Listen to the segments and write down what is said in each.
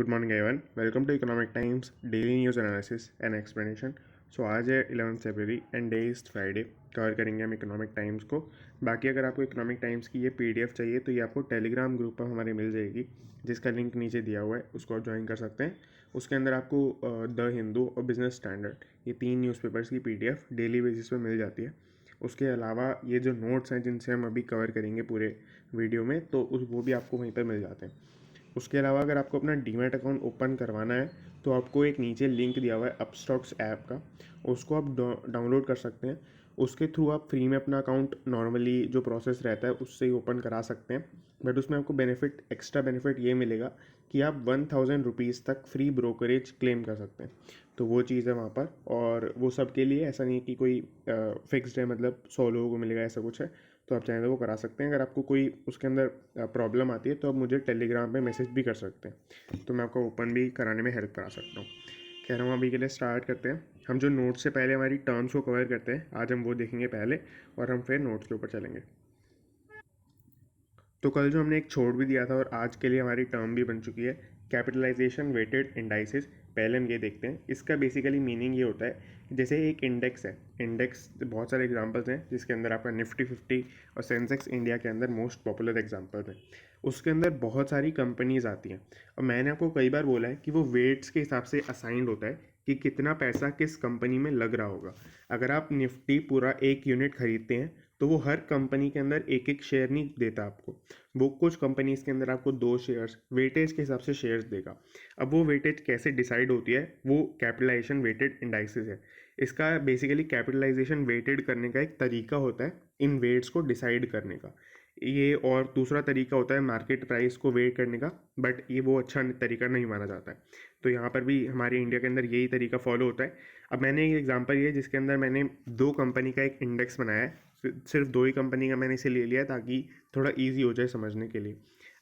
Good morning everyone, welcome to Economic Times daily news analysis and explanation. So आज है 11 फरवरी and day is Friday. कवर करेंगे हम इकोनॉमिक टाइम्स को। बाकी अगर आपको इकोनॉमिक टाइम्स की ये पीडीएफ चाहिए तो ये आपको टेलीग्राम ग्रुप पर हमारे मिल जाएगी, जिसका लिंक नीचे दिया हुआ है, उसको आप ज्वाइन कर सकते हैं। उसके अंदर आपको द हिंदू और बिजनेस स्टैंडर्ड ये 3 न्यूज़पेपर्स की पीडीएफ डेली बेसिस पे मिल जाती है। उसके अलावा ये जो नोट्स हैं जिनसे हम अभी कवर करेंगे पूरे वीडियो में, तो वो भी आपको वहीं पर मिल जाते हैं। उसके अलावा अगर आपको अपना डीमैट अकाउंट ओपन करवाना है तो आपको एक नीचे लिंक दिया हुआ है अपस्टॉक्स ऐप का, उसको आप डाउनलोड कर सकते हैं। उसके थ्रू आप फ्री में अपना अकाउंट नॉर्मली जो प्रोसेस रहता है उससे ही ओपन करा सकते हैं। बट उसमें आपको एक्स्ट्रा बेनिफिट ये मिलेगा कि आप 1000 रुपीज़ तक फ्री ब्रोकरेज क्लेम कर सकते हैं। तो वो चीज़ है वहाँ पर, और वो सब के लिए ऐसा नहीं है कि कोई फिक्स्ड है, मतलब 100 लोगों को मिलेगा, ऐसा कुछ है। तो आप चाहें तो वो करा सकते हैं। अगर आपको कोई उसके अंदर प्रॉब्लम आती है तो आप मुझे टेलीग्राम पे मैसेज भी कर सकते हैं, तो मैं आपको ओपन भी कराने में हेल्प करा सकता हूँ। कह रहा हूँ अभी के लिए स्टार्ट करते हैं। हम जो नोट्स से पहले हमारी टर्म्स को कवर करते हैं, आज हम वो देखेंगे पहले, और हम फिर नोट्स के ऊपर चलेंगे। तो कल जो हमने एक छोड़ भी दिया था और आज के लिए हमारी टर्म भी बन चुकी है, कैपिटलाइजेशन वेटेड इंडाइसेस। पहले हम ये देखते हैं। इसका बेसिकली मीनिंग ये होता है कि जैसे एक इंडेक्स है, इंडेक्स बहुत सारे एग्जांपल्स हैं जिसके अंदर आपका निफ्टी 50 और सेंसेक्स इंडिया के अंदर मोस्ट पॉपुलर एग्जांपल्स हैं। उसके अंदर बहुत सारी कंपनीज आती हैं, और मैंने आपको कई बार बोला है कि वो वेट्स के हिसाब से असाइंड होता है कि कितना पैसा किस कंपनी में लग रहा होगा। अगर आप निफ्टी पूरा 1 यूनिट खरीदते हैं तो वो हर कंपनी के अंदर एक एक शेयर नहीं देता आपको। वो कुछ कंपनीज के अंदर आपको 2 शेयर्स वेटेज के हिसाब से शेयर्स देगा। अब वो वेटेज कैसे डिसाइड होती है, वो कैपिटलाइजेशन वेटेड इंडाइसेस है। इसका बेसिकली कैपिटलाइजेशन वेटेड करने का एक तरीका होता है इन वेट्स को डिसाइड करने का। ये और दूसरा तरीका होता है मार्केट प्राइस को वेट करने का, बट ये वो अच्छा तरीका नहीं माना जाता है। तो यहाँ पर भी हमारे इंडिया के अंदर यही तरीका फॉलो होता है। अब मैंने एक एग्जांपल ये जिसके अंदर मैंने 2 कंपनी का एक इंडेक्स बनाया है। सिर्फ 2 ही कंपनी का मैंने इसे ले लिया ताकि थोड़ा ईजी हो जाए समझने के लिए।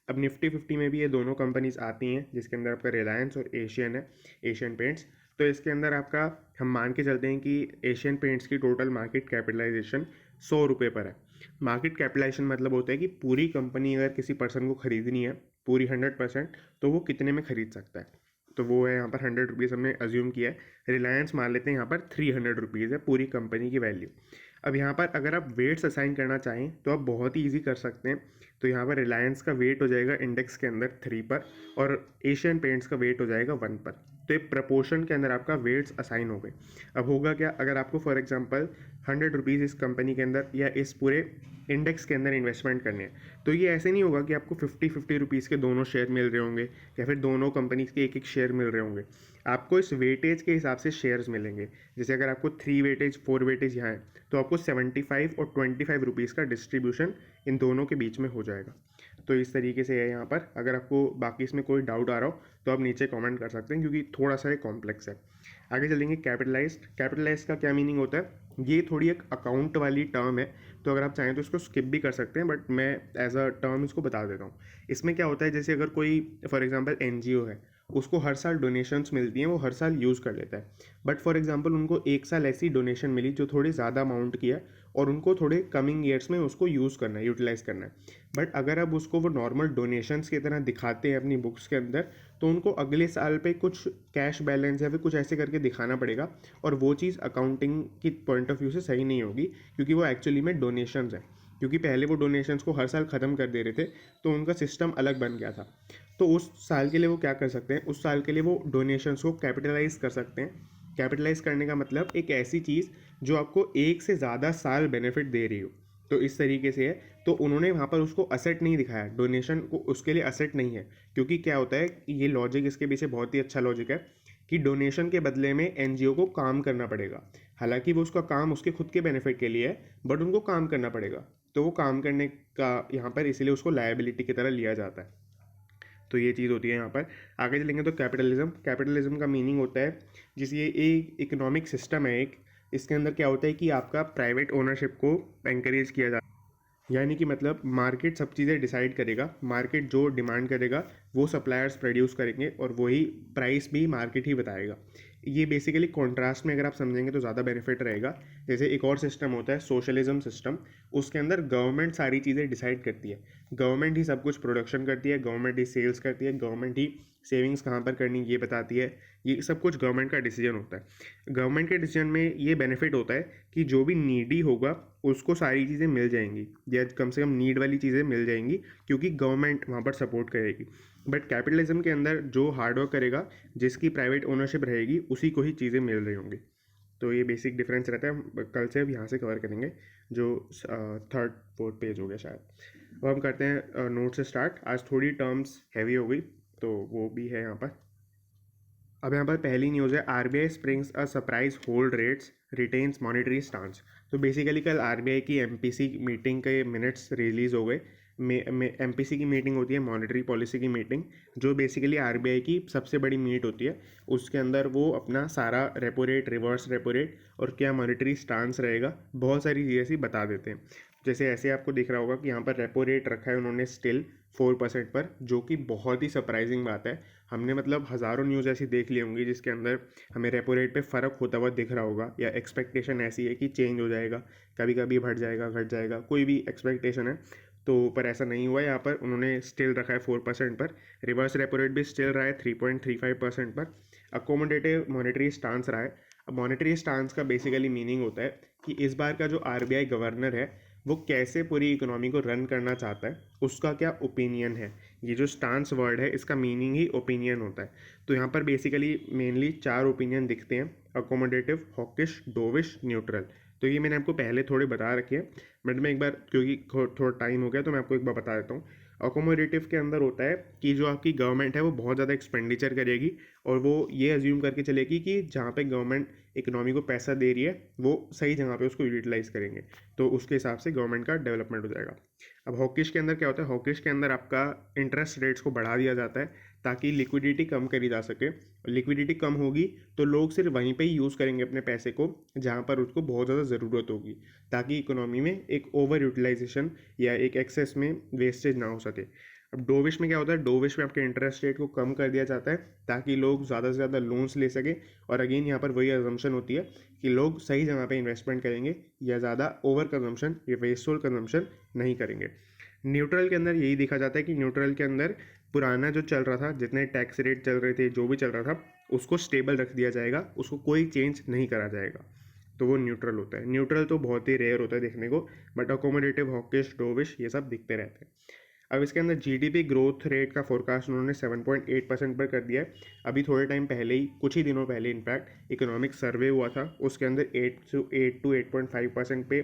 अब निफ्टी 50 में भी ये दोनों कंपनीज आती हैं, जिसके अंदर आपका रिलायंस और एशियन है, एशियन पेंट्स। तो इसके अंदर आपका हम मान के चलते हैं कि एशियन पेंट्स की टोटल मार्केट कैपिटलाइजेशन 100 रुपये पर है। मार्केट कैपिटलाइजेशन मतलब होता है कि पूरी कंपनी अगर किसी पर्सन को खरीदनी है पूरी 100%, तो वो कितने में खरीद सकता है। तो वो है यहाँ पर 100 रुपीज़ हमने अज्यूम किया है। रिलायंस मान लेते हैं यहाँ पर 300 रुपीज़ है पूरी कंपनी की वैल्यू। अब यहाँ पर अगर आप वेट्स असाइन करना चाहें तो आप बहुत ही ईजी कर सकते हैं। तो यहाँ पर रिलायंस का वेट हो जाएगा इंडेक्स के अंदर 3 पर, और एशियन पेंट्स का वेट हो जाएगा 1 पर। तो ये प्रपोर्शन के अंदर आपका वेट्स असाइन हो गए। अब होगा क्या, अगर आपको फॉर एग्जांपल 100 रुपीज़ इस कंपनी के अंदर या इस पूरे इंडेक्स के अंदर इन्वेस्टमेंट करने हैं, तो ये ऐसे नहीं होगा कि आपको 50-50 रुपीज़ के दोनों शेयर मिल रहे होंगे या फिर दोनों कंपनीज के एक एक शेयर मिल रहे होंगे। आपको इस वेटेज के हिसाब से शेयर्स मिलेंगे। जैसे अगर आपको 3 वेटेज 4 वेटेज यहाँ है, तो आपको 75 और 25 रुपीज़ का डिस्ट्रीब्यूशन इन दोनों के बीच में हो जाएगा। तो इस तरीके से है यहाँ पर। अगर आपको बाकी इसमें कोई डाउट आ रहा हो तो आप नीचे कमेंट कर सकते हैं, क्योंकि थोड़ा सा ये कॉम्प्लेक्स है। आगे चलेंगे। कैपिटलाइज्ड का क्या मीनिंग होता है, ये थोड़ी एक अकाउंट वाली टर्म है, तो अगर आप चाहें तो इसको स्किप भी कर सकते हैं, बट मैं एज अ टर्म इसको बता देता हूँ। इसमें क्या होता है, जैसे अगर कोई फॉर एग्जांपल एनजीओ है, उसको हर साल डोनेशंस मिलती हैं, वो हर साल यूज़ कर लेता है। बट फॉर एग्जांपल उनको एक साल ऐसी डोनेशन मिली जो थोड़ी ज़्यादा अमाउंट की है, और उनको थोड़े कमिंग ईयर्स में उसको यूज़ करना है, यूटिलाइज़ करना है। बट अगर अब उसको वो नॉर्मल डोनेशंस की तरह दिखाते हैं अपनी बुक्स के अंदर, तो उनको अगले साल पे कुछ कैश बैलेंस या फिर कुछ ऐसे करके दिखाना पड़ेगा, और वो चीज़ अकाउंटिंग की पॉइंट ऑफ व्यू से सही नहीं होगी, क्योंकि वो एक्चुअली में डोनेशंस हैं। क्योंकि पहले वो डोनेशंस को हर साल ख़त्म कर दे रहे थे, तो उनका सिस्टम अलग बन गया था। तो उस साल के लिए वो क्या कर सकते हैं, उस साल के लिए वो डोनेशंस को कैपिटलाइज कर सकते हैं। कैपिटलाइज करने का मतलब एक ऐसी चीज़ जो आपको एक से ज़्यादा साल बेनिफिट दे रही हो। तो इस तरीके से है। तो उन्होंने वहाँ पर उसको असेट नहीं दिखाया, डोनेशन को उसके लिए असेट नहीं है। क्योंकि क्या होता है, ये लॉजिक इसके पीछे बहुत ही अच्छा लॉजिक है कि डोनेशन के बदले में एनजीओ को काम करना पड़ेगा। हालांकि वो उसका काम उसके खुद के बेनिफिट के लिए है, बट उनको काम करना पड़ेगा। तो वो काम करने का यहाँ पर इसीलिए उसको लायबिलिटी की तरह लिया जाता है। तो ये चीज़ होती है यहाँ पर। आगे चलेंगे तो कैपिटलिज्म का मीनिंग होता है, जिसे ये एक इकोनॉमिक सिस्टम है एक। इसके अंदर क्या होता है कि आपका प्राइवेट ओनरशिप को एंकरेज किया जाता है। यानी कि मतलब मार्केट सब चीज़ें डिसाइड करेगा, मार्केट जो डिमांड करेगा वो सप्लायर्स प्रोड्यूस करेंगे, और वही प्राइस भी मार्केट ही बताएगा। ये बेसिकली कॉन्ट्रास्ट में अगर आप समझेंगे तो ज़्यादा बेनिफिट रहेगा। जैसे एक और सिस्टम होता है सोशलिज्म सिस्टम, उसके अंदर गवर्नमेंट सारी चीज़ें डिसाइड करती है, गवर्नमेंट ही सब कुछ प्रोडक्शन करती है, गवर्नमेंट ही सेल्स करती है, गवर्नमेंट ही सेविंग्स कहाँ पर करनी ये बताती है, ये सब कुछ गवर्नमेंट का डिसीजन होता है। गवर्नमेंट के डिसीजन में ये बेनिफिट होता है कि जो भी नीडी होगा उसको सारी चीज़ें मिल जाएंगी, या कम से कम नीड वाली चीज़ें मिल जाएंगी, क्योंकि गवर्नमेंट वहाँ पर सपोर्ट करेगी। बट कैपिटलिज्म के अंदर जो हार्डवर्क करेगा, जिसकी प्राइवेट ओनरशिप रहेगी, उसी को ही चीज़ें मिल रही होंगी। तो ये बेसिक डिफरेंस रहता है। हम कल से अब यहाँ से कवर करेंगे, जो थर्ड फोर्थ पेज हो गया शायद। अब हम करते हैं नोट से स्टार्ट। आज थोड़ी टर्म्स हैवी हो गई तो वो भी है यहाँ पर। अब यहाँ पर पहली न्यूज़ है, RBI springs a surprise hold rates retains monetary stance. तो बेसिकली कल आरबीआई की एमपीसी मीटिंग के मिनट्स रिलीज़ हो गए। एमपीसी की मीटिंग होती है मॉनेटरी पॉलिसी की मीटिंग, जो बेसिकली आरबीआई की सबसे बड़ी मीट होती है। उसके अंदर वो अपना सारा repo rate, reverse repo rate और क्या मॉनेटरी स्टांस रहेगा, बहुत सारी चीज़ें ऐसी बता देते हैं। जैसे ऐसे आपको दिख रहा होगा कि यहाँ पर रेपो रेट रखा है उन्होंने स्टिल 4% पर, जो कि बहुत ही सरप्राइजिंग बात है। हमने मतलब हज़ारों न्यूज़ ऐसी देख ली होंगी जिसके अंदर हमें रेपो रेट पे फ़र्क होता हुआ दिख रहा होगा, या एक्सपेक्टेशन ऐसी है कि चेंज हो जाएगा, कभी कभी बढ़ जाएगा, घट जाएगा, कोई भी एक्सपेक्टेशन है। तो पर ऐसा नहीं हुआ, यहाँ पर उन्होंने स्टिल रखा है 4% पर। रिवर्स रेपो रेट भी स्टिल रहा है 3.35% पर। अकोमोडेटिव मॉनेटरी स्टांस रहा है। अब मॉनेटरी स्टांस का बेसिकली मीनिंग होता है कि इस बार का जो आरबीआई गवर्नर है वो कैसे पूरी इकोनॉमी को रन करना चाहता है, उसका क्या ओपिनियन है। ये जो स्टांस वर्ड है इसका मीनिंग ही ओपिनियन होता है। तो यहाँ पर बेसिकली मेनली 4 ओपिनियन दिखते हैं, अकोमोडेटिव, हॉकिश, डोविश, न्यूट्रल। तो ये मैंने आपको पहले थोड़े बता रखे हैं, बट मैं एक बार, क्योंकि थोड़ा टाइम हो गया तो मैं आपको एक बार बता देता हूँ। अकोमोडेटिव के अंदर होता है कि जो आपकी गवर्नमेंट है वो बहुत ज़्यादा एक्सपेंडिचर करेगी, और वो ये अज्यूम करके चलेगी कि जहाँ पे गवर्नमेंट इकोनॉमी को पैसा दे रही है वो सही जगह पे उसको यूटिलाइज़ करेंगे, तो उसके हिसाब से गवर्नमेंट का डेवलपमेंट हो जाएगा। अब हॉकिश के अंदर क्या होता है, हॉकिश के अंदर आपका इंटरेस्ट रेट्स को बढ़ा दिया जाता है ताकि लिक्विडिटी कम करी जा सके। लिक्विडिटी कम होगी तो लोग सिर्फ वहीं पे ही यूज़ करेंगे अपने पैसे को जहाँ पर उसको बहुत ज़्यादा ज़रूरत होगी, ताकि इकोनॉमी में एक ओवर यूटिलाइजेशन या एक एक्सेस में वेस्टेज ना हो सके। अब डोविश में क्या होता है, डोविश में आपके इंटरेस्ट रेट को कम कर दिया जाता है ताकि लोग ज़्यादा से ज़्यादा लोन्स ले सकें, और अगेन यहाँ पर वही अजम्पशन होती है कि लोग सही जगह पे इन्वेस्टमेंट करेंगे या ज़्यादा ओवर कंजम्पशन या वेस्टफुल कंजम्पशन नहीं करेंगे। न्यूट्रल के अंदर यही देखा जाता है कि न्यूट्रल के अंदर पुराना जो चल रहा था, जितने टैक्स रेट चल रहे थे, जो भी चल रहा था, उसको स्टेबल रख दिया जाएगा, उसको कोई चेंज नहीं करा जाएगा। तो वो न्यूट्रल होता है। न्यूट्रल तो बहुत ही रेयर होता है देखने को, बट अकोमोडेटिव, हॉकिश, डोविश ये सब दिखते रहते हैं। अब इसके अंदर जीडीपी ग्रोथ रेट का फोरकास्ट उन्होंने 7.8% पर कर दिया है। अभी थोड़े टाइम पहले ही, कुछ ही दिनों पहले इनफैक्ट, इकोनॉमिक सर्वे हुआ था, उसके अंदर 8 to 8.5% पे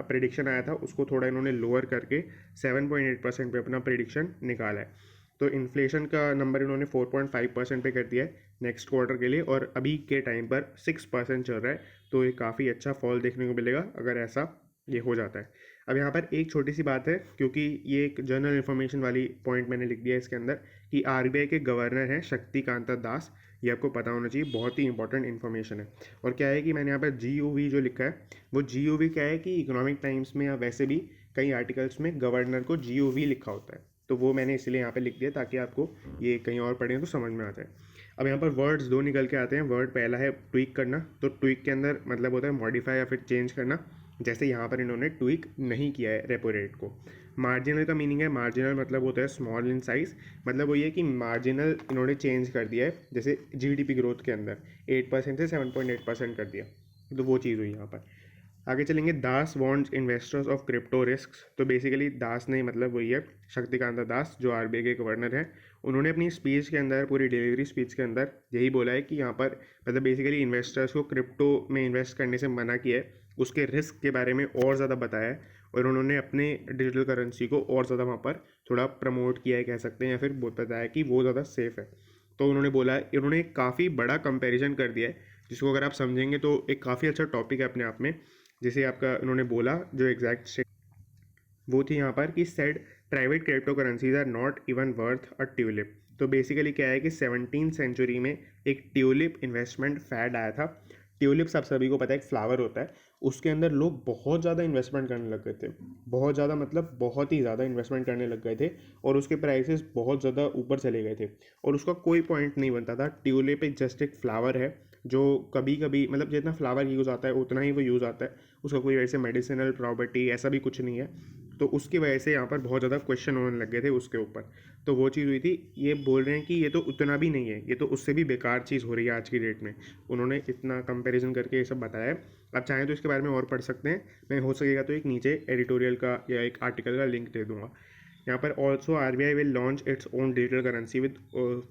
प्रिडिक्शन आया था, उसको थोड़ा इन्होंने लोअर करके 7.8% पे अपना प्रिडिक्शन निकाला है। तो इन्फ्लेशन का नंबर इन्होंने 4.5% पे कर दिया है नेक्स्ट क्वार्टर के लिए, और अभी के टाइम पर 6% चल रहा है। तो ये काफ़ी अच्छा फॉल देखने को मिलेगा अगर ऐसा ये हो जाता है। अब यहाँ पर एक छोटी सी बात है, क्योंकि ये एक जनरल इन्फॉर्मेशन वाली पॉइंट मैंने लिख दिया है इसके अंदर, कि आरबीआई के गवर्नर हैं शक्तिकांता दास। ये आपको पता होना चाहिए, बहुत ही इंपॉर्टेंट इन्फॉर्मेशन है। और क्या है कि मैंने यहाँ पर GOV जो लिखा है, वो GOV क्या है कि इकोनॉमिक टाइम्स में या वैसे भी कई आर्टिकल्स में गवर्नर को GOV लिखा होता है, तो वो मैंने इसलिए यहाँ पर लिख दिया ताकि आपको ये कहीं और पढ़ें तो समझ में आ जाए। अब यहाँ पर वर्ड्स दो निकल के आते हैं। वर्ड पहला है ट्वीक करना, तो ट्वीक के अंदर मतलब होता है मॉडिफाई या फिर चेंज करना, जैसे यहाँ पर इन्होंने ट्वीक नहीं किया है रेपो रेट को। मार्जिनल का मीनिंग है, मार्जिनल मतलब होता है स्मॉल इन साइज़, मतलब वो ये कि मार्जिनल इन्होंने चेंज कर दिया है, जैसे जीडीपी ग्रोथ के अंदर 8% से 7.8% कर दिया, तो वो चीज़ हुई यहाँ पर। आगे चलेंगे, Das wants investors of crypto risk. तो बेसिकली दास नहीं मतलब वही है शक्तिकांता दास, जो आरबीआई के गवर्नर हैं। उन्होंने अपनी स्पीच के अंदर, पूरी डिलीवरी स्पीच के अंदर यही बोला है कि यहाँ पर मतलब बेसिकली इन्वेस्टर्स को क्रिप्टो में इन्वेस्ट करने से मना किया है, उसके रिस्क के बारे में और ज़्यादा बताया है, और उन्होंने अपने डिजिटल करेंसी को और ज़्यादा वहाँ पर थोड़ा प्रमोट किया है कह सकते हैं, या फिर बताया कि वो ज़्यादा सेफ़ है। तो उन्होंने बोला है, उन्होंने काफ़ी बड़ा कंपैरिजन कर दिया है, जिसको अगर आप समझेंगे तो एक काफ़ी अच्छा टॉपिक है अपने आप में। जैसे आपका उन्होंने बोला जो एग्जैक्ट वो थी यहाँ पर कि said private crypto currencies are not even worth a tulip. तो बेसिकली क्या है कि 17वीं सेंचुरी में एक ट्यूलिप इन्वेस्टमेंट फैड आया था। ट्यूलिप्स आप सभी को पता है एक फ्लावर होता है, उसके अंदर लोग बहुत ज़्यादा इन्वेस्टमेंट करने लग गए थे, बहुत ज़्यादा मतलब बहुत ही ज़्यादा इन्वेस्टमेंट करने लग गए थे, और उसके प्राइसेस बहुत ज़्यादा ऊपर चले गए थे, और उसका कोई पॉइंट नहीं बनता था। ट्यूलिप एक जस्ट एक फ्लावर है जो कभी कभी मतलब जितना फ्लावर यूज़ आता है उतना ही वो यूज़ आता है, उसका कोई वैसे मेडिसिनल प्रॉपर्टी ऐसा भी कुछ नहीं है। तो उसकी वजह से यहाँ पर बहुत ज़्यादा क्वेश्चन होने लग गए थे उसके ऊपर। तो वो चीज़ हुई थी। ये बोल रहे हैं कि ये तो उतना भी नहीं है, ये तो उससे भी बेकार चीज़ हो रही है आज की डेट में। उन्होंने इतना कंपैरिजन करके ये सब बताया है। आप चाहें तो इसके बारे में और पढ़ सकते हैं, मैं हो सकेगा तो एक नीचे एडिटोरियल का या एक आर्टिकल का लिंक दे दूंगा। यहाँ पर also RBI will launch its own digital currency with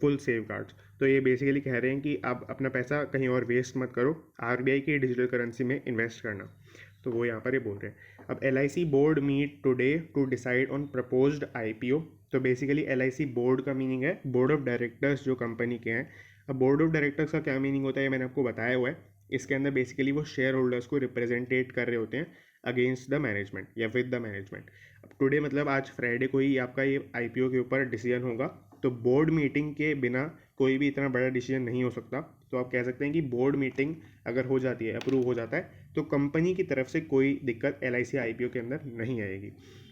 full safe guards. तो ये बेसिकली कह रहे हैं कि आप अपना पैसा कहीं और वेस्ट मत करो, RBI की डिजिटल करेंसी में इन्वेस्ट करना। तो वो यहाँ पर ये बोल रहे हैं। अब LIC board meet today to decide on proposed IPO। तो बेसिकली LIC बोर्ड का मीनिंग है बोर्ड ऑफ डायरेक्टर्स जो कंपनी के हैं। अब बोर्ड ऑफ डायरेक्टर्स का क्या मीनिंग होता है ये मैंने आपको बताया हुआ है। इसके अंदर बेसिकली वो शेयर होल्डर्स को रिप्रेजेंटेट कर रहे होते हैं अगेंस्ट द मैनेजमेंट या विद द मैनेजमेंट। अब टुडे मतलब आज फ्राइडे को ही आपका ये IPO के ऊपर डिसीजन होगा। तो बोर्ड मीटिंग के बिना कोई भी इतना बड़ा डिसीजन नहीं हो सकता। तो आप कह सकते हैं कि बोर्ड मीटिंग अगर हो जाती है, अप्रूव हो जाता है, तो कंपनी की तरफ से कोई दिक्कत LIC IPO के अंदर नहीं आएगी।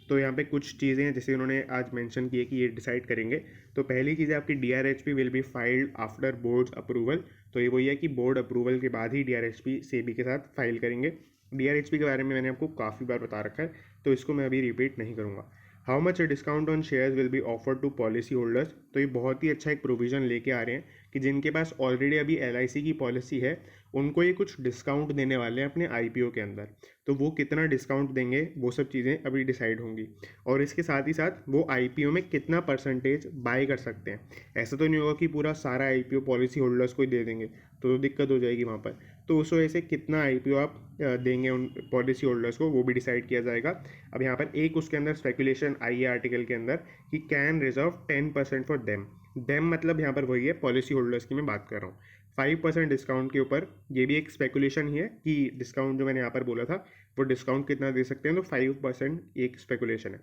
तो यहाँ पे कुछ चीज़ें हैं जैसे उन्होंने आज मेंशन की है कि ये डिसाइड करेंगे। तो पहली चीज़ है आपकी DRHP will be filed after board approval. तो ये वही है कि बोर्ड अप्रूवल के बाद ही DRHP सेबी के साथ फाइल करेंगे। DRHP के बारे में मैंने आपको काफ़ी बार बता रखा है, तो इसको मैं अभी रिपीट नहीं करूँगा। How much discount on shares will be offer to policy holders. तो ये बहुत ही अच्छा एक प्रोविज़न लेके आ रहे हैं कि जिनके पास ऑलरेडी अभी LIC की पॉलिसी है उनको ये कुछ डिस्काउंट देने वाले हैं अपने IPO के अंदर। तो वो कितना डिस्काउंट देंगे वो सब चीज़ें अभी डिसाइड होंगी। और इसके साथ ही साथ वो IPO में कितना परसेंटेज बाय कर सकते हैं। ऐसा तो नहीं होगा कि पूरा सारा IPO पॉलिसी होल्डर्स को ही दे देंगे, तो दिक्कत हो जाएगी वहाँ पर। तो उस वजह से कितना IPO आप देंगे उन पॉलिसी होल्डर्स को वो भी डिसाइड किया जाएगा। अब यहाँ पर एक उसके अंदर स्पेकुलेशन आई है आर्टिकल के अंदर कि कैन रिजर्व 10% फॉर देम मतलब यहाँ पर वही है पॉलिसी होल्डर्स की मैं बात कर रहा हूँ। 5% डिस्काउंट के ऊपर ये भी एक स्पेकुलेशन ही है कि डिस्काउंट जो मैंने यहाँ पर बोला था वो डिस्काउंट कितना दे सकते हैं। तो 5% एक स्पेकुलेशन है।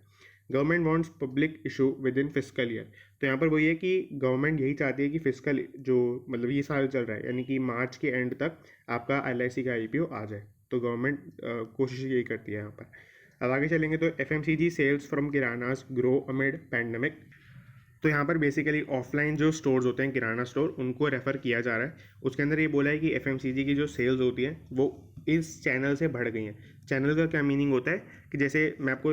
Government wants public issue with in fiscal year. तो यहाँ पर वही है कि गवर्नमेंट यही चाहती है कि फिस्कल जो मतलब ये साल चल रहा है यानी कि मार्च के एंड तक आपका LIC का IPO आ जाए। तो गवर्नमेंट कोशिश यही करती है यहाँ पर। अब आगे चलेंगे तो FMCG sales from kiranas grow amid pandemic. तो यहाँ पर बेसिकली ऑफलाइन जो स्टोर्स होते हैं किराना स्टोर उनको रेफ़र किया जा रहा है। उसके अंदर ये बोला है कि FMCG की जो सेल्स होती हैं वो इस चैनल से बढ़ गई हैं। चैनल का क्या मीनिंग होता है कि जैसे मैं आपको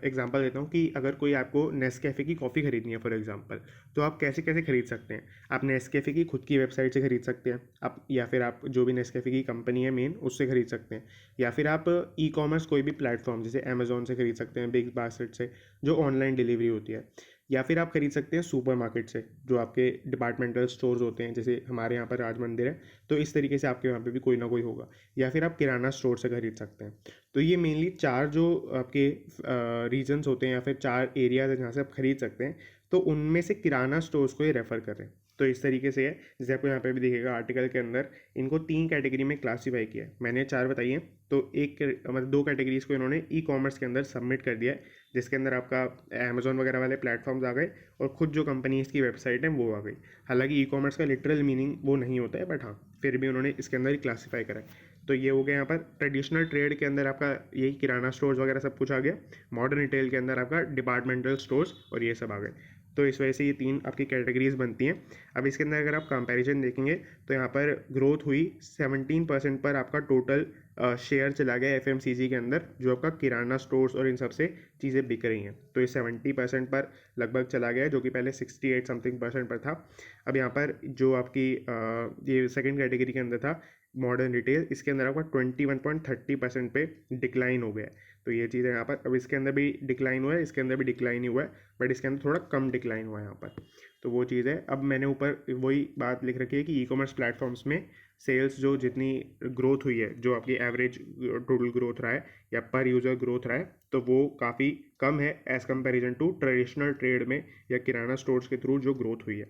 एग्जांपल देता हूँ कि अगर कोई आपको नेस्कैफ़े की कॉफ़ी ख़रीदनी है फॉर एग्जांपल, तो आप कैसे कैसे ख़रीद सकते हैं। आप नेस्कैफ़े की खुद की वेबसाइट से ख़रीद सकते हैं आप, या फिर आप जो भी नेस्कैफ़े की कंपनी है मेन उससे ख़रीद सकते हैं, या फिर आप ई-कॉमर्स कोई भी प्लेटफॉर्म जैसे अमेज़ॉन से ख़रीद सकते हैं, बिग बास्केट से जो ऑनलाइन डिलीवरी होती है, या फिर आप खरीद सकते हैं सुपरमार्केट से जो आपके डिपार्टमेंटल स्टोर्स होते हैं। जैसे हमारे यहाँ पर राज मंदिर है तो इस तरीके से आपके वहाँ पे भी कोई ना कोई होगा, या फिर आप किराना स्टोर से खरीद सकते हैं। तो ये मेनली 4 जो आपके रीजन्स होते हैं या फिर 4 एरियाज हैं जहाँ से आप खरीद सकते हैं। तो उनमें से किराना स्टोर्स को ये रेफ़र कर रहे हैं। तो इस तरीके से है, जैसे आपको यहाँ पे भी दिखेगा आर्टिकल के अंदर इनको 3 कैटेगरी में क्लासीफाई किया है। मैंने 4 बताई हैं, तो एक मतलब 2 कैटेगरीज को इन्होंने ई-कॉमर्स के अंदर सबमिट कर दिया है, जिसके अंदर आपका अमेज़ॉन वगैरह वाले प्लेटफॉर्म्स आ गए और खुद जो कंपनीज़ की वेबसाइट है वो आ गई। हालांकि ई-कॉमर्स का लिटरल मीनिंग वो नहीं होता है, बट हाँ फिर भी उन्होंने इसके अंदर ही क्लासीफाई करा है। तो ये हो गया यहाँ पर ट्रेडिशनल ट्रेड के अंदर आपका यही किराना स्टोर्स वगैरह सब कुछ आ गया। मॉडर्न रिटेल के अंदर आपका डिपार्टमेंटल स्टोर्स और ये सब आ गए। तो इस वजह से ये 3 आपकी कैटेगरीज बनती हैं। अब इसके अंदर अगर आप कंपैरिजन देखेंगे तो यहाँ पर ग्रोथ हुई 17% पर आपका टोटल शेयर चला गया FMCG के अंदर, जो आपका किराना स्टोर्स और इन सब से चीज़ें बिक रही हैं। तो ये 70% पर लगभग चला गया है, जो कि पहले 68 समथिंग % पर था। अब यहाँ पर जो आपकी ये सेकंड कैटेगरी के अंदर था मॉडर्न रिटेल, इसके अंदर आपका 21.30% पे डिक्लाइन हो गया है। तो ये चीज़ है यहाँ पर। अब इसके अंदर भी डिक्लाइन हुआ है, इसके अंदर भी डिक्लाइन ही हुआ है, बट इसके अंदर थोड़ा कम डिक्लाइन हुआ है यहाँ पर। तो वो चीज़ है। अब मैंने ऊपर वही बात लिख रखी है कि ई-कॉमर्स प्लेटफॉर्म्स में सेल्स जो जितनी ग्रोथ हुई है, जो आपकी एवरेज टोटल ग्रोथ रहा है या पर यूज़र ग्रोथ रहा है, तो वो काफ़ी कम है as comparison to traditional trade में या किराना स्टोर्स के थ्रू जो ग्रोथ हुई है।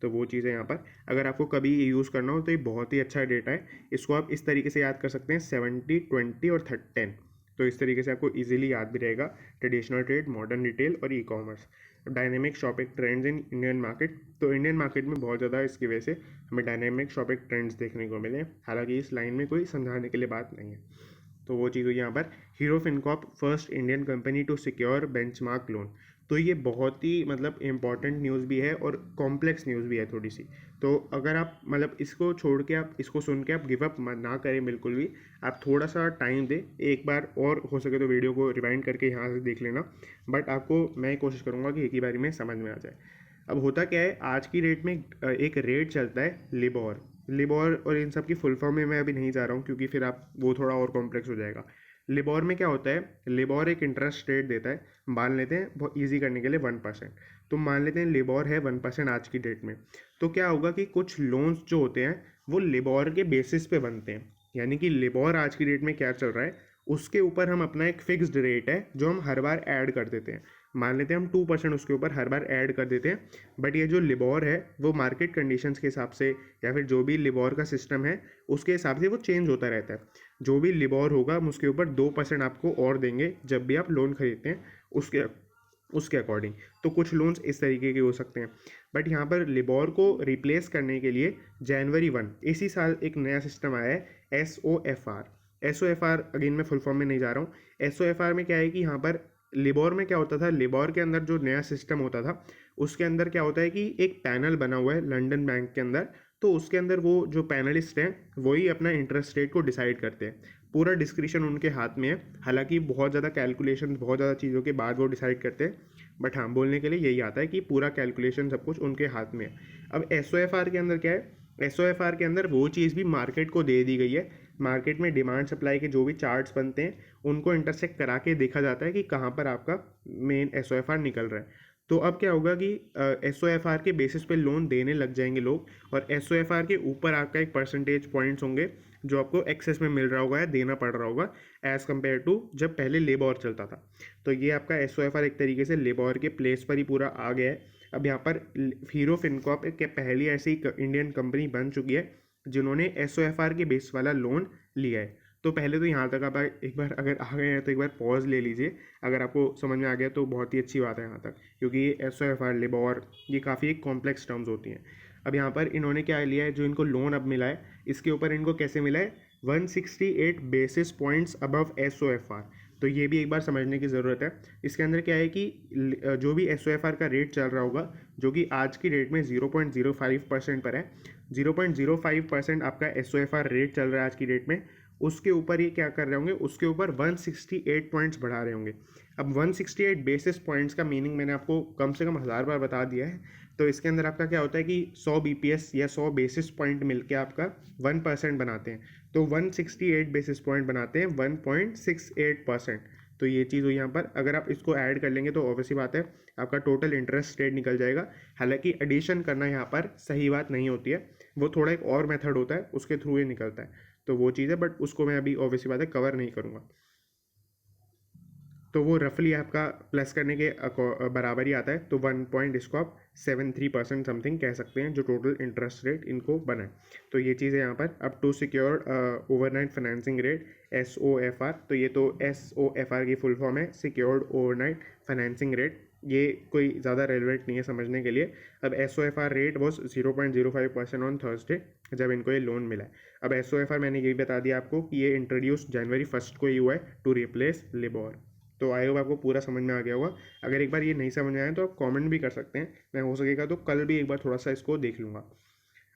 तो वो चीज़ है यहाँ पर। अगर आपको कभी ये यूज़ करना हो तो ये बहुत ही अच्छा डेटा है। इसको आप इस तरीके से याद कर सकते हैं 70, 20 और 10। तो इस तरीके से आपको इजीली याद भी रहेगा ट्रेडिशनल ट्रेड, मॉडर्न रिटेल और e-commerce. Dynamic shopping trends in Indian market. तो इंडियन मार्केट में बहुत ज़्यादा इसकी वजह से हमें डायनेमिक शॉपिंग ट्रेंड्स देखने को मिले। हालांकि इस लाइन में कोई समझाने के लिए बात नहीं है। तो वो चीज़ हुई यहाँ पर। Hero FinCorp first Indian company to secure benchmark loan. तो ये बहुत ही मतलब इम्पॉर्टेंट न्यूज़ भी है और कॉम्प्लेक्स न्यूज़ भी है थोड़ी सी। तो अगर आप मतलब इसको छोड़ के आप इसको सुन के आप गिव अप ना करें बिल्कुल भी, आप थोड़ा सा टाइम दें, एक बार और हो सके तो वीडियो को रिवाइंड करके यहाँ से देख लेना, बट आपको मैं कोशिश करूँगा कि एक ही बारी में समझ में आ जाए। अब होता क्या है, आज की डेट में एक रेट चलता है लिबोर। लिबोर और इन सब की फुल फॉर्म में मैं अभी नहीं जा रहा हूँ क्योंकि फिर आप वो थोड़ा और कॉम्प्लेक्स हो जाएगा। लिबोर में क्या होता है, लिबोर एक इंटरेस्ट रेट देता है। मान लेते हैं बहुत ईजी करने के लिए 1%, तो मान लेते हैं लिबोर है 1% आज की डेट में। तो क्या होगा कि कुछ लोन्स जो होते हैं वो लिबोर के बेसिस पे बनते हैं, यानी कि लिबोर आज की डेट में क्या चल रहा है उसके ऊपर हम अपना एक फिक्स्ड रेट है जो हम हर बार ऐड कर देते हैं। मान लेते हैं हम 2% उसके ऊपर हर बार ऐड कर देते हैं, बट ये जो लिबोर है वो मार्केट कंडीशंस के हिसाब से या फिर जो भी लिबोर का सिस्टम है उसके हिसाब से वो चेंज होता रहता है। जो भी लिबोर होगा हम उसके ऊपर 2% आपको और देंगे जब भी आप लोन खरीदते हैं उसके उसके अकॉर्डिंग। तो कुछ लोन्स इस तरीके के हो सकते हैं, बट यहाँ पर लिबोर को रिप्लेस करने के लिए January 1 इसी साल एक नया सिस्टम आया है, SOFR। SOFR अगेन मैं फुल फॉर्म में नहीं जा रहा हूँ। SOFR में क्या है कि यहाँ पर लिबोर में क्या होता था, लिबोर के अंदर जो नया सिस्टम होता था उसके अंदर क्या होता है कि एक पैनल बना हुआ है लंदन बैंक के अंदर। तो उसके अंदर वो जो पैनलिस्ट हैं वही अपना इंटरेस्ट रेट को डिसाइड करते हैं, पूरा डिस्क्रिप्शन उनके हाथ में है। हालांकि बहुत ज़्यादा कैलकुलेशन बहुत ज़्यादा चीज़ों के बाद वो डिसाइड करते हैं, बट हाँ बोलने के लिए यही आता है कि पूरा कैलकुलेशन सब कुछ उनके हाथ में है। अब SOFR के अंदर क्या है, SOFR के अंदर वो चीज़ भी मार्केट को दे दी गई है। मार्केट में डिमांड सप्लाई के जो भी चार्ट्स बनते हैं उनको इंटरसेक्ट करा के देखा जाता है कि कहाँ पर आपका मेन SOFR निकल रहा है। तो अब क्या होगा कि SOFR के बेसिस पे लोन देने लग जाएंगे लोग, और SOFR के ऊपर आपका एक परसेंटेज पॉइंट्स होंगे जो आपको एक्सेस में मिल रहा होगा या देना पड़ रहा होगा एज़ कम्पेयर टू जब पहले लेबोर चलता था। तो ये आपका SOFR एक तरीके से लेबोर के प्लेस पर ही पूरा आ गया है। अब यहाँ पर हीरो फिनकॉर्प एक पहली ऐसी इंडियन कंपनी बन चुकी है जिन्होंने SOFR के बेस वाला लोन लिया है। तो पहले तो यहाँ तक आप एक बार अगर आ गए हैं तो एक बार पॉज ले लीजिए, अगर आपको समझ में आ गया तो बहुत ही अच्छी बात है यहाँ तक, क्योंकि ये SOFR लिबोर ये काफ़ी एक कॉम्प्लेक्स टर्म्स होती हैं। अब यहाँ पर इन्होंने क्या लिया है, जो इनको लोन अब मिला है इसके ऊपर इनको कैसे मिला है, 168 बेसिस पॉइंट्स अबव SOFR। तो ये भी एक बार समझने की ज़रूरत है। इसके अंदर क्या है कि जो भी SOFR का रेट चल रहा होगा जो कि आज की डेट में 0.05% पर है, 0.05% आपका SOFR रेट चल रहा है आज की डेट में, उसके ऊपर ये क्या कर रहे होंगे, उसके ऊपर 168 पॉइंट्स बढ़ा रहे होंगे। अब 168 बेसिस पॉइंट्स का मीनिंग मैंने आपको कम से कम 1000 बार बता दिया है। तो इसके अंदर आपका क्या होता है कि 100 BPS या 100 बेसिस पॉइंट मिलके आपका 1% बनाते हैं। तो 168 बेसिस पॉइंट बनाते हैं 1.68%। तो ये चीज़ हुई यहाँ पर। अगर आप इसको ऐड कर लेंगे तो ऑब्वियसली बात है आपका टोटल इंटरेस्ट रेट निकल जाएगा। हालांकि एडिशन करना यहाँ पर सही बात नहीं होती है, वो थोड़ा एक और मेथड होता है उसके थ्रू ये निकलता है। तो वो चीज़ है, बट उसको मैं अभी ऑब्वियसली बात है कवर नहीं करूँगा। तो वो रफली आपका प्लस करने के बराबर ही आता है। तो 1.73% समथिंग कह सकते हैं जो टोटल इंटरेस्ट रेट इनको बना है। तो ये चीज़ है यहाँ पर। अब to secured overnight financing rate SOFR, तो ये तो SOFR की फुल फॉर्म है, सिक्योर्ड ओवरनाइट फाइनेंसिंग रेट। ये कोई ज़्यादा रेलिवेंट नहीं है समझने के लिए। अब SOFR rate was 0.05% on Thursday जब इनको ये लोन मिला है। अब SOFR मैंने ये भी बता दिया आपको कि ये इंट्रोड्यूस January 1 को ही हुआ है टू रिप्लेस लिबोर। तो आई होप आपको पूरा समझ में आ गया होगा। अगर एक बार ये नहीं समझ में आया तो आप कमेंट भी कर सकते हैं, मैं हो सकेगा तो कल भी एक बार थोड़ा सा इसको देख लूँगा।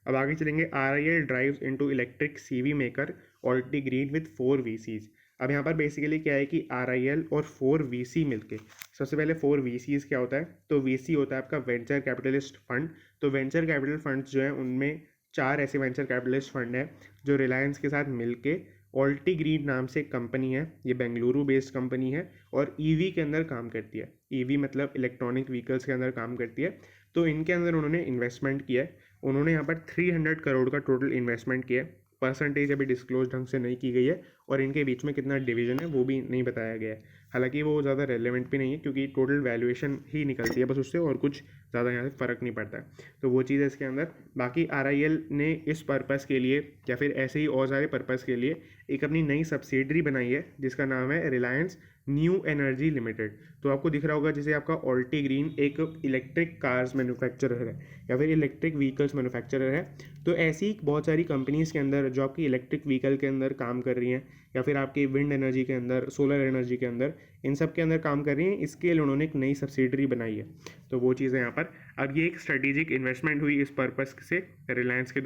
अब आगे चलेंगे। RIL drives into electric CV maker Altigreen with 4 VCs। अब यहाँ पर बेसिकली क्या है कि RIL और 4 VC मिलके, सबसे पहले 4 VCs क्या होता है, तो VC होता है आपका वेंचर कैपिटलिस्ट फंड। तो वेंचर कैपिटल फंड्स जो हैं उनमें 4 ऐसे वेंचर कैपिटलिस्ट फंड हैं जो रिलायंस के साथ मिलके ऑल्टी ग्रीन नाम से एक कंपनी है, ये बेंगलुरु बेस्ड कंपनी है और EV के अंदर काम करती है। EV मतलब इलेक्ट्रॉनिक व्हीकल्स के अंदर काम करती है। तो इनके अंदर उन्होंने इन्वेस्टमेंट किया है। उन्होंने यहाँ पर 300 करोड़ का टोटल इन्वेस्टमेंट किया है। परसेंटेज अभी डिस्क्लोज ढंग से नहीं की गई है और इनके बीच में कितना डिवीजन है वो भी नहीं बताया गया है। हालांकि वो ज़्यादा रेलेवेंट भी नहीं है क्योंकि टोटल वैल्यूएशन ही निकलती है बस उससे, और कुछ ज़्यादा यहाँ से फ़र्क नहीं पड़ता है। तो वो चीज़ है इसके अंदर। बाकी RIL ने इस पर्पज़ के लिए या फिर ऐसे ही और सारे पर्पज़ के लिए एक अपनी नई सब्सिडरी बनाई है जिसका नाम है रिलायंस न्यू एनर्जी लिमिटेड। तो आपको दिख रहा होगा जैसे आपका ऑल्टी ग्रीन एक इलेक्ट्रिक कार्स मैन्युफैक्चरर है या फिर इलेक्ट्रिक व्हीकल्स मैन्युफैक्चरर है। तो ऐसी बहुत सारी कंपनीज़ के अंदर जो आपकी इलेक्ट्रिक व्हीकल के अंदर काम कर रही हैं या फिर आपकी विंड एनर्जी के अंदर, सोलर एनर्जी के अंदर, इन सब के अंदर काम कर रही हैं, इसके लिए उन्होंने एक नई सब्सिडरी बनाई है। तो वो चीज़ें यहाँ पर अब ये एक स्ट्रेटेजिक इन्वेस्टमेंट हुई इस पर्पस से रिलायंस के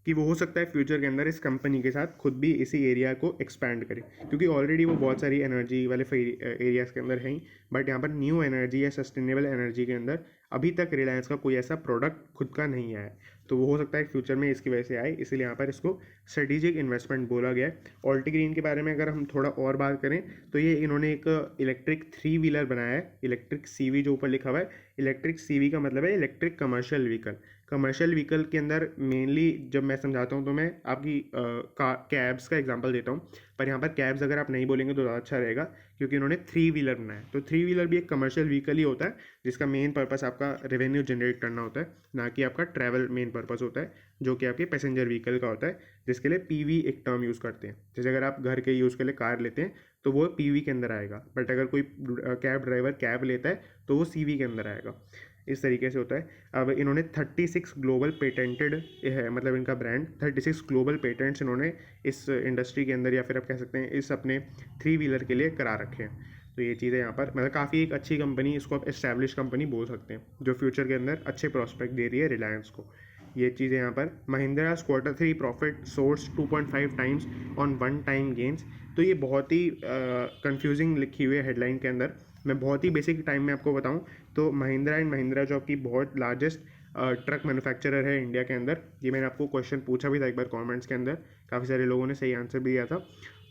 कि वो हो सकता है फ्यूचर के अंदर इस कंपनी के साथ खुद भी इसी एरिया को एक्सपैंड करे, क्योंकि ऑलरेडी वो बहुत सारी एनर्जी वाले एरियाज़ के अंदर हैं ही, बट यहाँ पर न्यू एनर्जी या सस्टेनेबल एनर्जी के अंदर अभी तक रिलायंस का कोई ऐसा प्रोडक्ट खुद का नहीं आया है। तो वो हो सकता है फ्यूचर में इसकी वजह से आए, इसलिए यहाँ पर इसको स्ट्रेटेजिक इन्वेस्टमेंट बोला गया है। ऑल्टी ग्रीन के बारे में अगर हम थोड़ा और बात करें तो ये इन्होंने एक इलेक्ट्रिक 3 व्हीलर बनाया है, इलेक्ट्रिक CV जो ऊपर लिखा हुआ है। इलेक्ट्रिक CV का मतलब है electric commercial vehicle. Commercial vehicle के अंदर मेनली जब मैं समझाता हूँ तो मैं आपकी कैब्स का एग्जांपल देता हूँ, पर यहाँ पर कैब्स अगर आप नहीं बोलेंगे तो ज़्यादा अच्छा रहेगा, क्योंकि उन्होंने 3 व्हीलर बनाया है। तो 3 व्हीलर भी एक कमर्शियल व्हीकल ही होता है जिसका मेन पर्पस आपका रेवेन्यू जनरेट करना होता है, ना कि आपका ट्रैवल मेन पर्पस होता है, जो कि आपके पैसेंजर व्हीकल का होता है, जिसके लिए PV एक टर्म यूज़ करते हैं। जैसे अगर आप घर के यूज़ के लिए कार लेते हैं तो वो PV के अंदर आएगा, बट अगर कोई कैब ड्राइवर कैब लेता है तो वो CV के अंदर आएगा। इस तरीके से होता है। अब इन्होंने 36 ग्लोबल पेटेंटेड है, मतलब इनका ब्रांड 36 ग्लोबल पेटेंट्स इन्होंने इस इंडस्ट्री के अंदर या फिर आप कह सकते हैं इस अपने 3 व्हीलर के लिए करा रखे हैं। तो ये चीज़ें यहाँ पर मतलब काफ़ी एक अच्छी कंपनी, इसको आप एस्टैब्लिश कंपनी बोल सकते हैं, जो फ्यूचर के अंदर अच्छे प्रॉस्पेक्ट दे रही है रिलायंस को। ये चीज़ें यहाँ पर Mahindra's Q3 profit soars 2.5 times on one time gains. तो ये बहुत ही कंफ्यूजिंग लिखी हुई है हेडलाइन के अंदर। मैं बहुत ही बेसिक टाइम में आपको बताऊं तो महिंद्रा एंड महिंद्रा जो आपकी बहुत लार्जेस्ट ट्रक मैन्युफैक्चरर है इंडिया के अंदर, ये मैंने आपको क्वेश्चन पूछा भी था एक बार कमेंट्स के अंदर, काफ़ी सारे लोगों ने सही आंसर भी दिया था।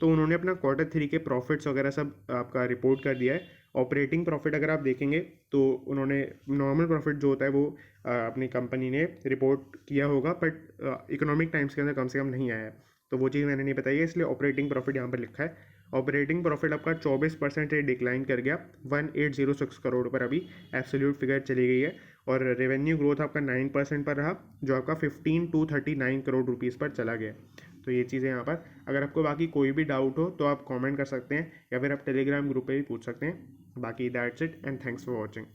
तो उन्होंने अपना Q3 के प्रॉफिट्स वगैरह सब आपका रिपोर्ट कर दिया है। ऑपरेटिंग प्रॉफिट अगर आप देखेंगे तो उन्होंने नॉर्मल प्रॉफिट जो होता है वो अपनी कंपनी ने रिपोर्ट किया होगा, बट इकोनॉमिक टाइम्स के अंदर कम से कम नहीं आया है, तो वो चीज़ मैंने नहीं बताई है, इसलिए ऑपरेटिंग प्रॉफिट यहाँ पर लिखा है। ऑपरेटिंग प्रॉफिट आपका 24% डिक्लाइन कर गया, 1806 करोड़ पर अभी एब्सोल्यूट फिगर चली गई है। और रेवेन्यू ग्रोथ आपका 9% पर रहा, जो आपका 15,239 करोड़ रुपीज़ पर चला गया। तो ये चीज़ें यहाँ पर, अगर आपको बाकी कोई भी डाउट हो तो आप कमेंट कर सकते हैं या फिर आप टेलीग्राम ग्रुप पे भी पूछ सकते हैं। बाकी that's it and thanks for watching.